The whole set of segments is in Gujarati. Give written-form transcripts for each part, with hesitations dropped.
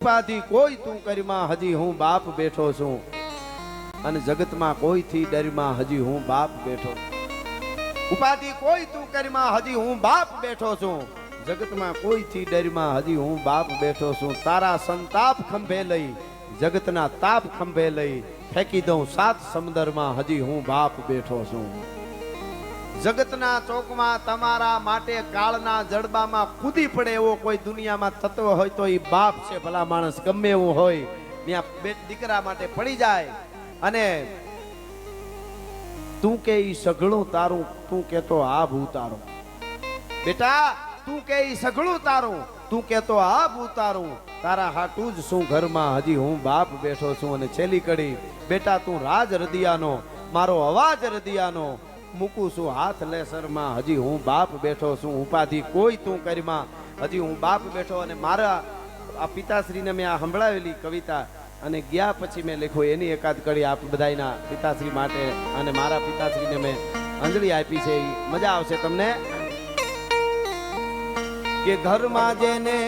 ઉપાધિ કોઈ તું કરીમાં હજી હું બાપ બેઠો છું અને જગતમાં કોઈથી ડરમાં હજી હું બાપ બેઠો ઉપાધિ કોઈ તું કરીમાં હજી હું બાપ બેઠો છું જગતમાં કોઈથી ડરમાં હજી હું બાપ બેઠો છું તારા સંતાપ ખંભે લઈ જગતના તાપ ખંભે લઈ ફેંકી દઉં સાત સમુદ્રમાં હજી હું બાપ બેઠો છું જગતના ચોકમાં તમારા માટે કાળના જડબામાં કૂદી પડે એવો કોઈ દુનિયામાં તત્વ હોય તો એ બાપ છે ભલા માણસ ગમે એવું હોય ત્યાં બે દીકરા માટે પડી જાય અને તું કે ઈ સઘળું તારું તું કેતો આ ભૂતારું બેટા તું કે ઈ સઘળું તારું તું કેતો આ ભૂતારું તારા હાટું જ શું ઘરમાં હજી હું બાપ બેઠો છું અને છેલ્લી કડી બેટા તું રાજ રદિયાનો મારો અવાજ રદિયાનો મૂકું છું હાથ લેસરમાં હજી હું બાપ બેઠો છું ઉપાધિ કોઈ તું કરીમાં હજી હું બાપ બેઠો અને મારા આ પિતાશ્રીને મેં આ સંભળાવેલી કવિતા અને ગયા પછી મેં લખ્યો એની એકાદ કડી આપ બધાના પિતાશ્રી માટે અને મારા પિતાશ્રીને મેં અંજલિ આપી છે મજા આવશે તમને કે ઘરમાં જેને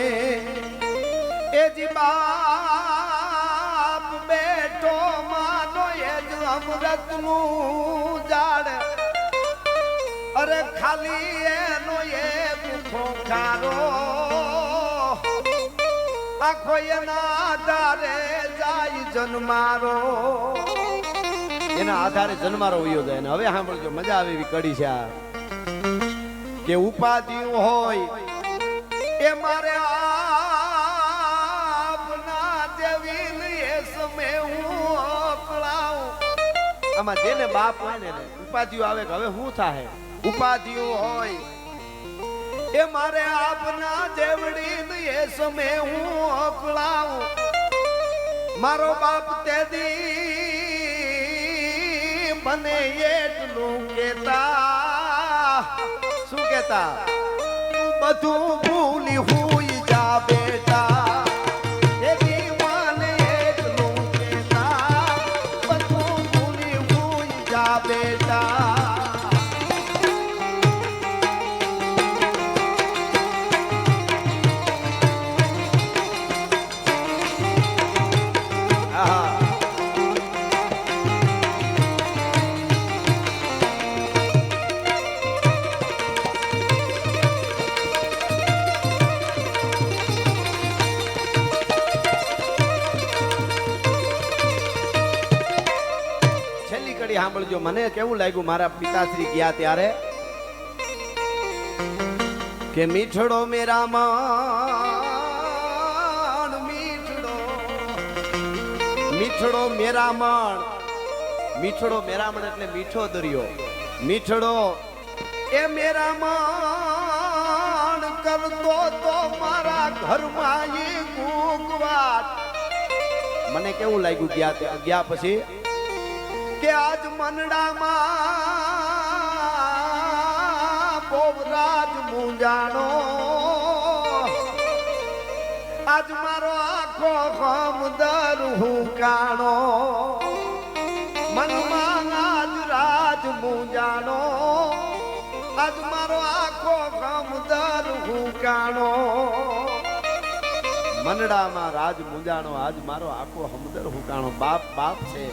એ જી બાપ બેઠો માનો એ જ અમૃતનું ઝાડ અરે ખાલી એનો એક ખોખારો આખો એના આધારે જાય જન્મારો એના આધારે જન્મારો વયો જાય ને હવે સાંભળજો મજા આવે એવી કડી છે આ કે ઉપાધિ હોય એ મારે આપના જેવી એ સમય હું અકળાઉં આમાં જેને બાપ હોય ને ઉપાધિઓ આવે કે હવે શું થાય ઉપાધિઓ હોય એ મારે આપના જેવડી એ સમય હું અકળાઉં મારો બાપ તેદી મને એટલું કેતા શું કેતા બધું ભૂલી હુઈ જા બેટા તેદી મને એટલું કેતા બધું ભૂલી હુઈ જા બેટા સાંભળજો મને કેવું લાગ્યું મારા પિતાશ્રી ગયા ત્યારે કે મીઠડો મેરા મણ મીઠડો મેરામણ મીઠડો મેરામણ એટલે મીઠો દરિયો મીઠડો એ મેરામણ કરતો તો મારા ઘરમાં એ ગુગવાટ મને કેવું લાગ્યું ગયા પછી કે આજ મનડામાં બોવરાજ મુંજાણો આજ મારો આખો ગમદર હુંકાણો મનમાં આજ રાજ મુંજાણો આજ મારો આખો ગમદર હુંકાણો મનડામાં રાજ મુંજાણો આજ મારો આખો હમદર હુંકાણો બાપ બાપ છે